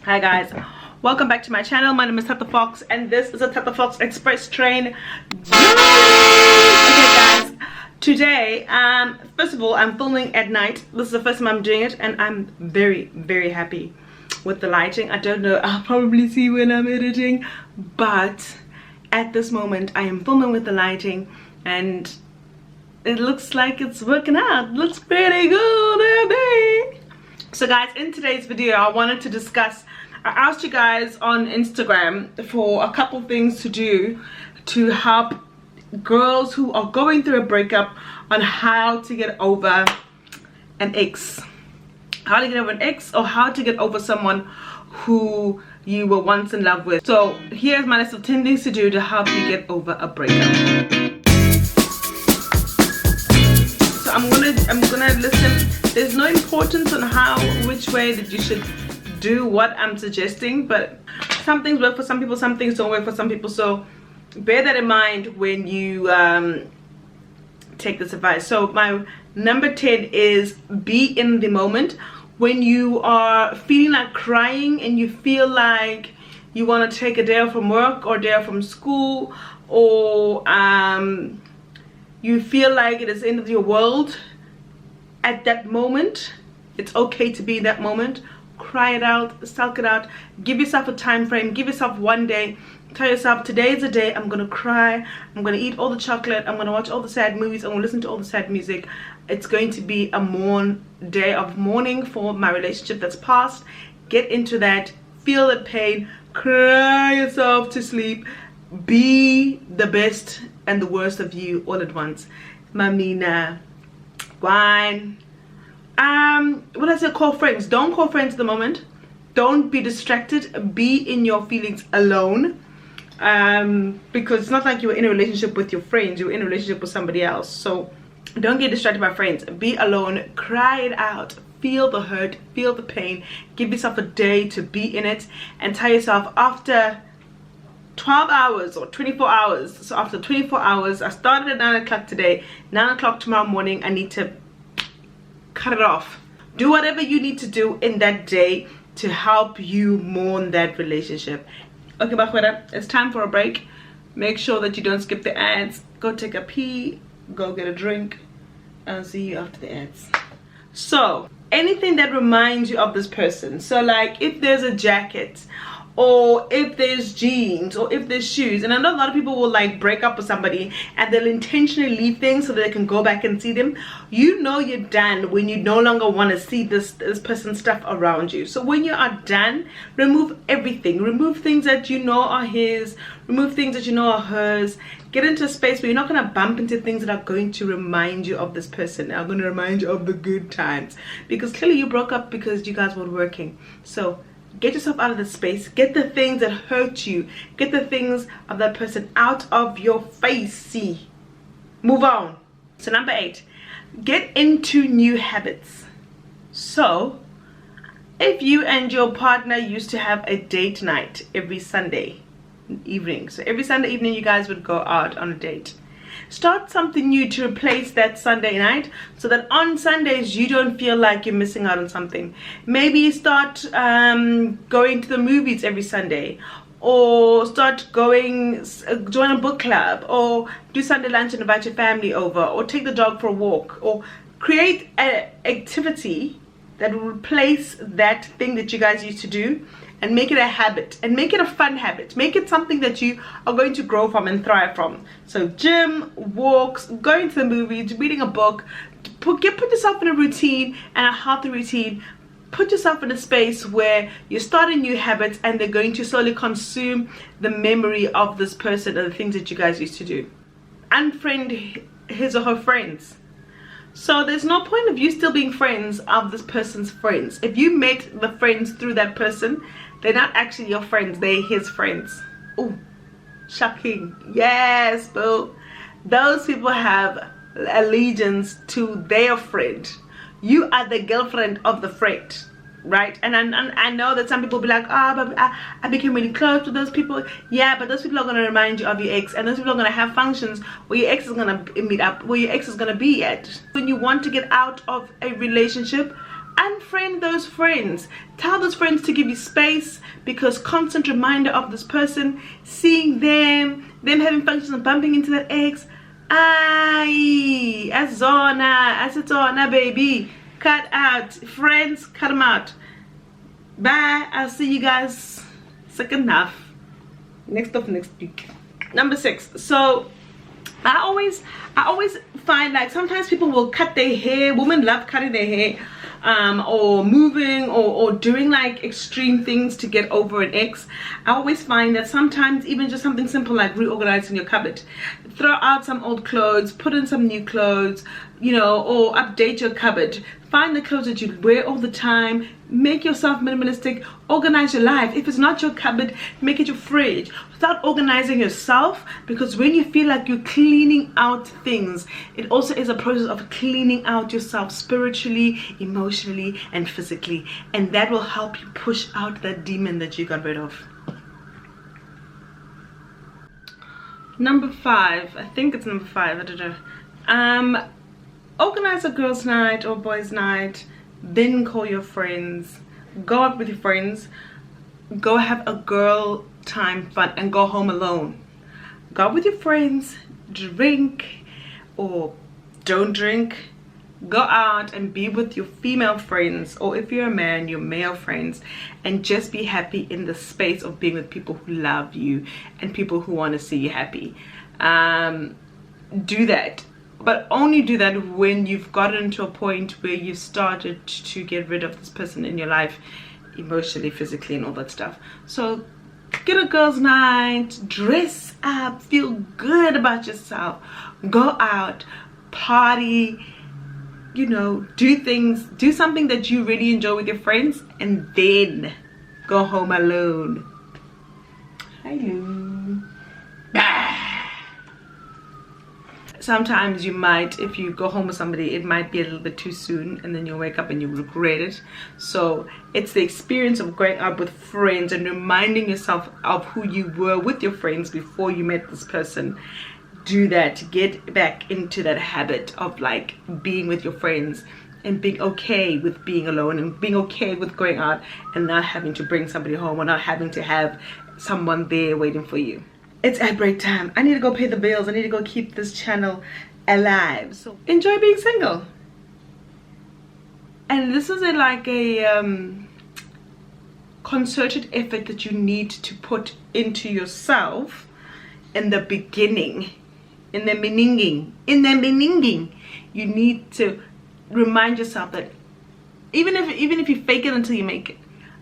Hi guys, welcome back to my channel. My name is Tata Fox and this is a Tata Fox Express train. Okay guys, today first of all, I'm filming at night. This is the first time I'm doing it and I'm very happy with the lighting. I don't know, I'll probably see when I'm editing, but at this moment I am filming with the lighting and it looks like it's working out. It looks pretty good, baby. So guys, in today's video I wanted to discuss, I asked you guys on Instagram for a couple things to do to help girls who are going through a breakup on how to get over an ex. How to get over an ex, or how to get over someone who you were once in love with. So here's my list of 10 things to do to help you get over a breakup. So I'm gonna listen. There's no importance on which way that you should do what I'm suggesting, but some things work for some people, some things don't work for some people, so bear that in mind when you take this advice. So my number 10 is be in the moment. When you are feeling like crying and you feel like you want to take a day off from work or a day off from school, or you feel like it is the end of your world, at that moment it's okay to be in that moment. Cry it out, sulk it out, give yourself a time frame, give yourself one day. Tell yourself, today is the day I'm gonna cry, I'm gonna eat all the chocolate, I'm gonna watch all the sad movies, I'm gonna listen to all the sad music. It's going to be a day of mourning for my relationship that's past. Get into that, feel the pain, cry yourself to sleep, be the best and the worst of you all at once. Mamina, wine. What I say, call friends. Don't call friends at the moment. Don't be distracted. Be in your feelings alone. Because it's not like you're in a relationship with your friends, you're in a relationship with somebody else. So don't get distracted by friends. Be alone, cry it out, feel the hurt, feel the pain, give yourself a day to be in it, and tell yourself, after 12 hours or 24 hours, so after 24 hours, I started at 9 o'clock today, 9 o'clock tomorrow morning, I need to cut it off. Do whatever you need to do in that day to help you mourn that relationship. Okay, Bakwera, it's time for a break. Make sure that you don't skip the ads. Go take a pee, go get a drink, and I'll see you after the ads. So anything that reminds you of this person, so like if there's a jacket, or if there's jeans, or if there's shoes, and I know a lot of people will like break up with somebody and they'll intentionally leave things so that they can go back and see them. You know you're done when you no longer want to see this person's stuff around you. So when you are done, remove everything. Remove things that you know are his, remove things that you know are hers. Get into a space where you're not going to bump into things that are going to remind you of this person, are going to remind you of the good times, because clearly you broke up because you guys weren't working. So get yourself out of the space. Get the things that hurt you, get the things of that person out of your face. See, move on. So number 8, get into new habits. So if you and your partner used to have a date night every Sunday evening, so every Sunday evening you guys would go out on a date, start something new to replace that Sunday night, so that on Sundays you don't feel like you're missing out on something. Maybe start going to the movies every Sunday, or start going, join a book club, or do Sunday lunch and invite your family over, or take the dog for a walk, or create an activity that will replace that thing that you guys used to do, and make it a habit, and make it a fun habit. Make it something that you are going to grow from and thrive from. So gym, walks, going to the movies, reading a book. Put yourself in a routine, and a healthy routine. Put yourself in a space where you're starting new habits and they're going to slowly consume the memory of this person and the things that you guys used to do. Unfriend his or her friends. So there's no point of you still being friends of this person's friends. If you met the friends through that person, they're not actually your friends, they're his friends. Oh, shocking. Yes, boo. Those people have allegiance to their friend. You are the girlfriend of the friend, right? And I know that some people be like, but I became really close to those people. Yeah, but those people are going to remind you of your ex, and those people are going to have functions where your ex is going to meet up, where your ex is going to be at. When you want to get out of a relationship, unfriend those friends. Tell those friends to give you space, because constant reminder of this person, seeing them having functions and bumping into that ex, azona baby, cut out. Friends, cut them out. Bye. I'll see you guys second half next week. Number 6. So I always find like sometimes people will cut their hair. Women love cutting their hair, or moving, or doing like extreme things to get over an ex. I always find that sometimes even just something simple like reorganizing your cupboard, throw out some old clothes, put in some new clothes, you know, or update your cupboard. Find the clothes that you wear all the time. Make yourself minimalistic. Organize your life. If it's not your cupboard, make it your fridge. Start organizing yourself, because when you feel like you're cleaning out things, it also is a process of cleaning out yourself spiritually, emotionally, and physically. And that will help you push out that demon that you got rid of. Number 5. I think it's number 5. I don't know. Organize a girls' night or boys' night, then call your friends, go out with your friends, go have a girl time fun, and go home alone. Go out with your friends, drink or don't drink, go out and be with your female friends, or if you're a man, your male friends, and just be happy in the space of being with people who love you and people who want to see you happy. Do that. But only do that when you've gotten to a point where you started to get rid of this person in your life, emotionally, physically, and all that stuff. So get a girls' night, dress up, feel good about yourself, go out, party, you know, do things, do something that you really enjoy with your friends, and then go home alone. Hello. Sometimes you might, if you go home with somebody, it might be a little bit too soon, and then you'll wake up and you regret it. So it's the experience of going out with friends and reminding yourself of who you were with your friends before you met this person. Do that. Get back into that habit of like being with your friends and being okay with being alone, and being okay with going out and not having to bring somebody home, or not having to have someone there waiting for you. It's ad break time. I need to go pay the bills. I need to go keep this channel alive. So enjoy being single. And this is like a concerted effort that you need to put into yourself in the beginning, in the beginning. You need to remind yourself that even if you fake it until you make it,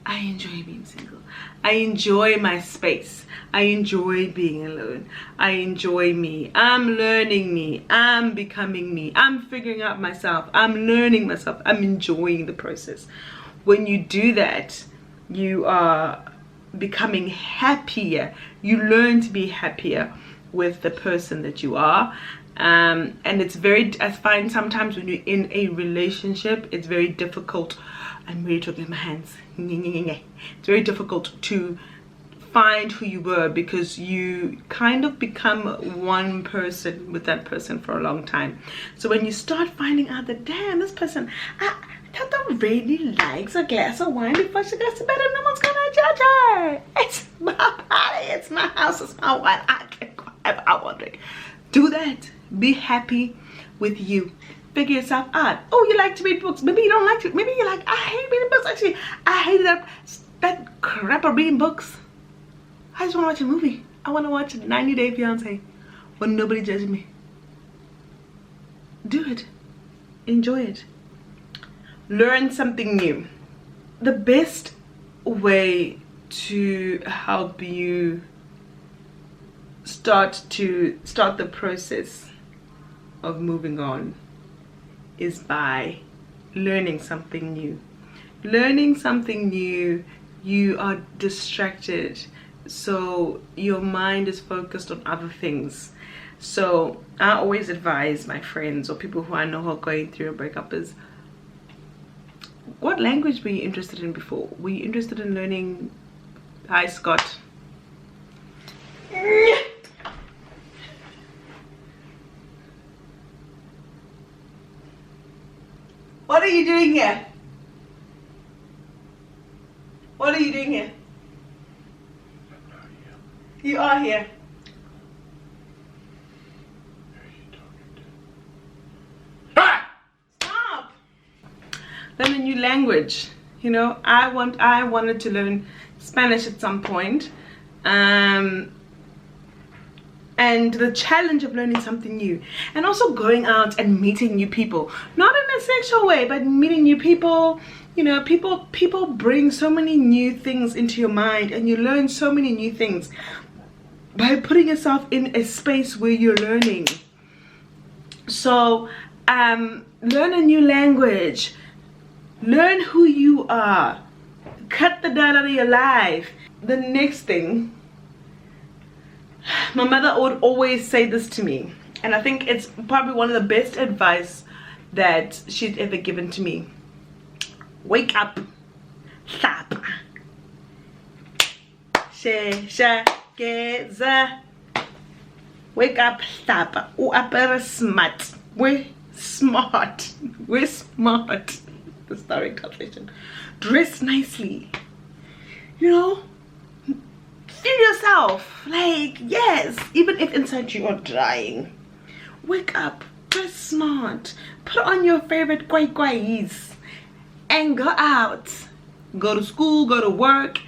I enjoy being single. I enjoy my space. I enjoy being alone. I enjoy me. I'm learning me. I'm becoming me. I'm figuring out myself. I'm learning myself. I'm enjoying the process. When you do that, you are becoming happier. You learn to be happier with the person that you are. And it's very, I find sometimes when you're in a relationship, it's very difficult. I'm really talking with my hands. It's very difficult to find who you were, because you kind of become one person with that person for a long time. So when you start finding out that, damn, this person, Tata really likes a glass of wine before she goes to bed, and no one's gonna judge her. It's my party, it's my house, it's my wine. I can go whatever I want to drink. Do that. Be happy with you. Figure yourself out. Oh, you like to read books. Maybe you don't like to. Maybe you're like, I hate reading books. Actually, I hate that crap of reading books. I just want to watch a movie. I want to watch 90 Day Fiancé when nobody judges me. Do it. Enjoy it. Learn something new. The best way to help you start the process of moving on is by learning something new. Learning something new, you are distracted, so your mind is focused on other things. So I always advise my friends or people who I know who are going through a breakup is, what language were you interested in before? Were you interested in learning? Hi, Scott. What are you doing here? What are you doing here? You are here. Stop! Learn a new language. You know, I wanted to learn Spanish at some point. And the challenge of learning something new, and also going out and meeting new people, not in a sexual way, but meeting new people. You know, people bring so many new things into your mind, and you learn so many new things by putting yourself in a space where you're learning. So learn a new language, learn who you are, cut the dirt out of your life. The next thing, my mother would always say this to me, and I think it's probably one of the best advice that she'd ever given to me. Wake up, stop. Wake up, stop. We're smart. We're smart. We're smart. The story translation. Dress nicely. You know? Feel yourself. Like, yes. Even if inside you are dying. Wake up. Dress smart. Put on your favorite guais. And go out. Go to school. Go to work.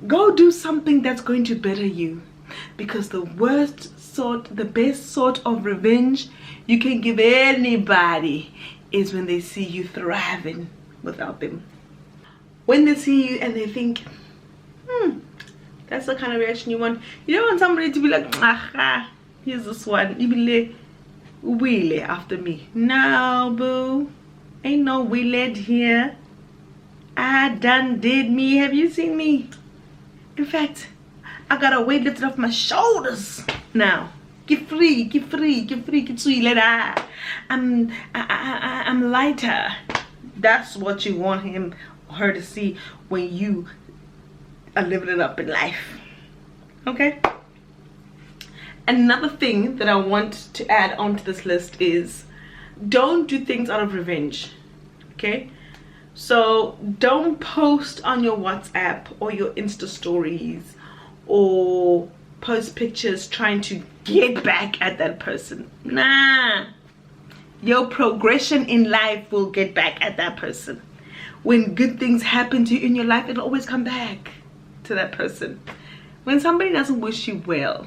Go do something that's going to better you. Because the best sort of revenge you can give anybody is when they see you thriving without them. When they see you and they think, that's the kind of reaction you want. You don't want somebody to be like, here's this one. You be like, wheelie after me. No, boo. Ain't no wheelie here. I done did me. Have you seen me? In fact, I got a weight lifted off my shoulders now. Get free, get free, get free, get free. I'm lighter. That's what you want him or her to see when you are living it up in life. Okay? Another thing that I want to add onto this list is don't do things out of revenge. Okay? So don't post on your WhatsApp or your Insta stories or post pictures trying to get back at that person. Nah. Your progression in life will get back at that person. When good things happen to you in your life, it'll always come back to that person. When somebody doesn't wish you well,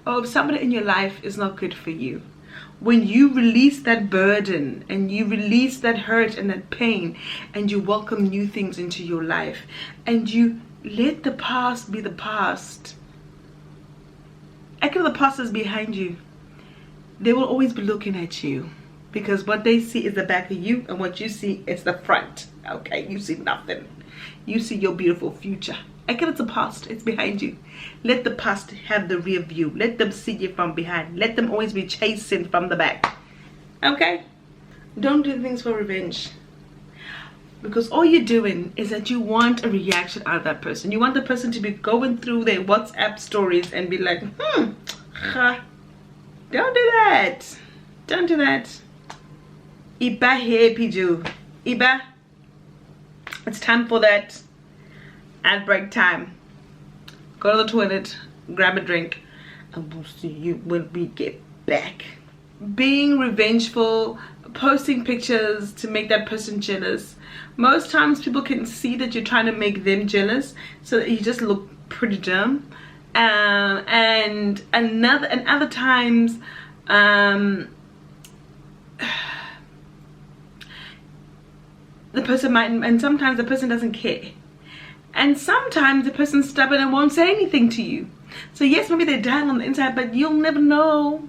or if somebody in your life is not good for you, when you release that burden and you release that hurt and that pain and you welcome new things into your life and you let the past be the past, after the past is behind you, they will always be looking at you, because what they see is the back of you and what you see is the front. Okay, you see nothing. You see your beautiful future. Again, it's the past. It's behind you. Let the past have the rear view. Let them see you from behind. Let them always be chasing from the back. Okay? Don't do things for revenge. Because all you're doing is that you want a reaction out of that person. You want the person to be going through their WhatsApp stories and be like, don't do that. Don't do that. Iba here, Piju. Iba, it's time for that ad break time. Go to the toilet, grab a drink, and we'll see you when we get back. Being revengeful, posting pictures to make that person jealous. Most times people can see that you're trying to make them jealous, so that you just look pretty dumb. And other times, the person might, and sometimes the person doesn't care. And sometimes the person's stubborn and won't say anything to you. So yes, maybe they're dying on the inside, but you'll never know.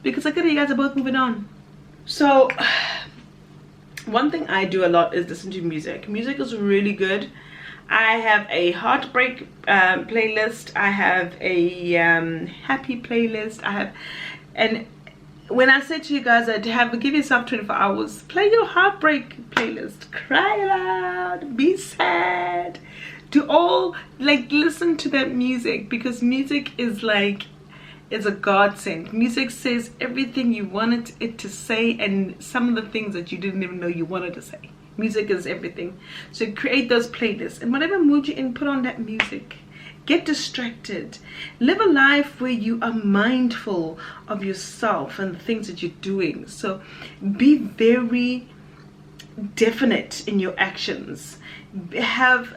Because look at you guys are both moving on. So one thing I do a lot is listen to music. Music is really good. I have a heartbreak playlist. I have a happy playlist. And when I said to you guys that give yourself 24 hours, play your heartbreak playlist, cry loud, be sad, do all, like, listen to that music, because music is like, it's a godsend. Music says everything you wanted it to say, and some of the things that you didn't even know you wanted to say. Music is everything. So create those playlists, and whatever mood you're in, put on that music. Get distracted. Live a life where you are mindful of yourself and the things that you're doing. So be very definite in your actions. Have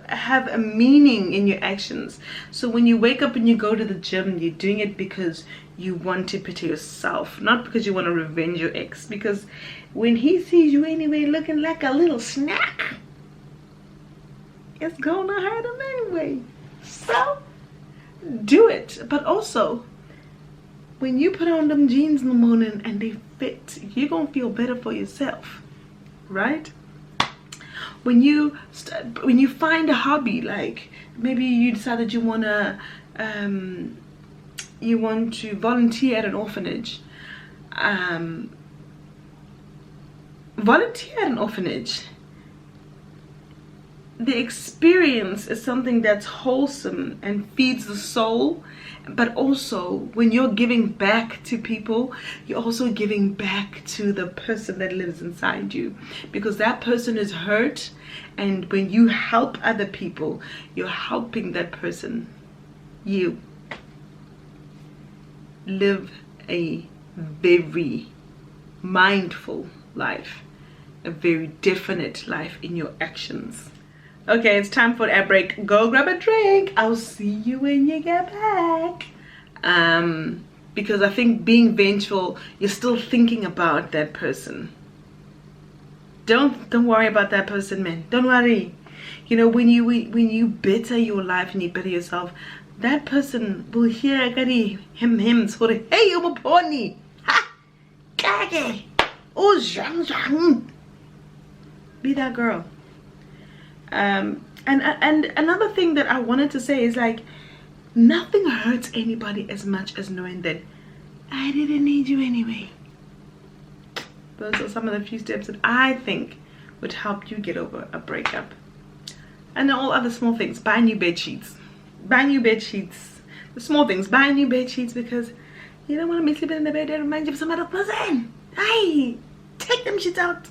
a meaning in your actions. So when you wake up and you go to the gym, you're doing it because you want to better yourself, not because you want to revenge your ex. Because when he sees you anyway looking like a little snack, it's gonna hurt him anyway. So do it. But also, when you put on them jeans in the morning and they fit, you're gonna feel better for yourself, right? When you find a hobby, like maybe you decide that you want to volunteer at an orphanage. Volunteer at an orphanage. The experience is something that's wholesome and feeds the soul. But also, when you're giving back to people, you're also giving back to the person that lives inside you, because that person is hurt, and when you help other people, you're helping that person. You live a very mindful life, a very definite life in your actions. Okay, it's time for a break. Go grab a drink. I'll see you when you get back. Because I think being vengeful, you're still thinking about that person. Don't worry about that person, man. Don't worry. You know, when you better your life and you better yourself, that person will hear him sort of, hey, you're a pony. Ha! Kage! Oh, zhang. Be that girl. And another thing that I wanted to say is, like, nothing hurts anybody as much as knowing that I didn't need you anyway. Those are some of the few steps that I think would help you get over a breakup. And all other small things. Buy new bed sheets. Buy new bed sheets. The small things. Buy new bed sheets, because you don't want to be sleeping in the bed that reminds you of some other person. Hey, take them sheets out.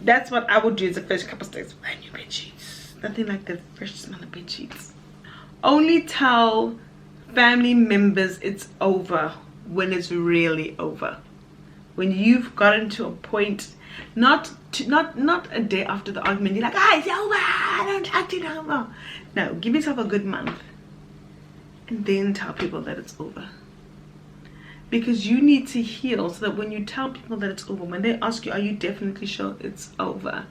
That's what I would do as a first couple steps. Buy new bed sheets. Nothing like the fresh smell of bed sheets. Only tell family members it's over when it's really over. When you've gotten to a point, not a day after the argument, you're like, ah, it's over, I don't talk to you no more. No, give yourself a good month and then tell people that it's over. Because you need to heal, so that when you tell people that it's over, when they ask you, are you definitely sure it's over?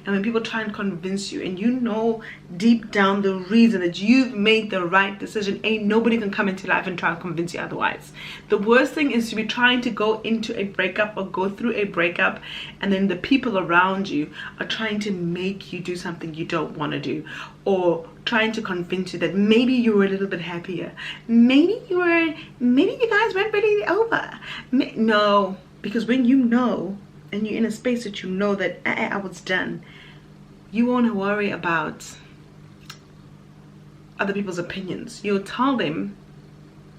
And when people try and convince you, and you know deep down the reason that you've made the right decision, ain't nobody can come into life and try and convince you otherwise. The worst thing is to be trying to go into a breakup or go through a breakup, and then the people around you are trying to make you do something you don't want to do, or trying to convince you that maybe you were a little bit happier, maybe you guys weren't really over. No, because when you know, and you're in a space that you know that I was done, you won't worry about other people's opinions. You'll tell them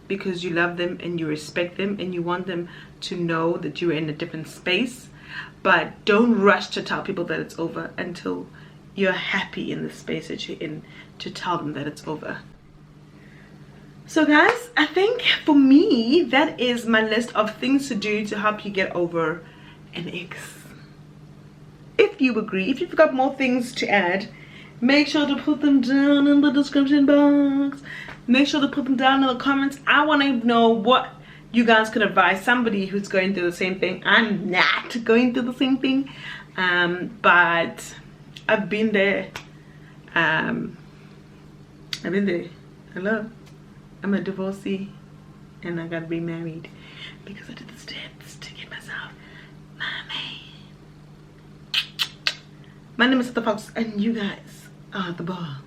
because you love them and you respect them and you want them to know that you're in a different space. But don't rush to tell people that it's over until you're happy in the space that you're in to tell them that it's over. So guys, I think for me, that is my list of things to do to help you get over an ex. If you agree, if you've got more things to add, make sure to put them down in the description box. Make sure to put them down in the comments. I want to know what you guys could advise somebody who's going through the same thing. I'm not going through the same thing, but I've been there. Hello, I'm a divorcee and I got remarried because I did the steps to get myself mommy. My name is the Fox and you guys are the bar.com.